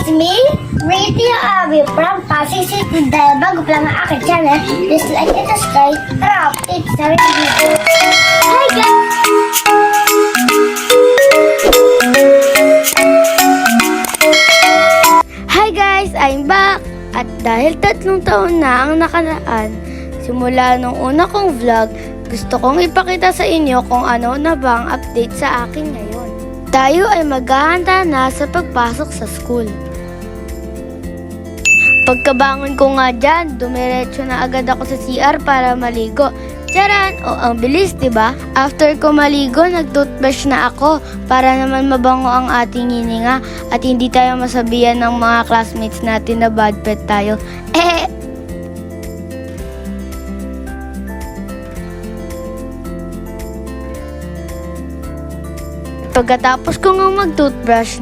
It's me, Radio Abby from Pasig City. Dahil bago pa lang ang aking channel, please like and subscribe para update sa aking video. Hi guys! Hi guys! I'm back! At dahil 3 taon na ang nakaraan, simula nung una kong vlog, gusto kong ipakita sa inyo kung ano na ba ang update sa akin ngayon. Tayo ay maghahanda na sa pagpasok sa school. Pagkabangon ko nga dyan, dumiretso na agad ako sa CR para maligo. Charan! O, ang bilis, diba? After ko maligo, nag-toothbrush na ako para naman mabango ang ating hininga at hindi tayo masabihan ng mga classmates natin na bad pet tayo. Pagkatapos ko nga mag-toothbrush,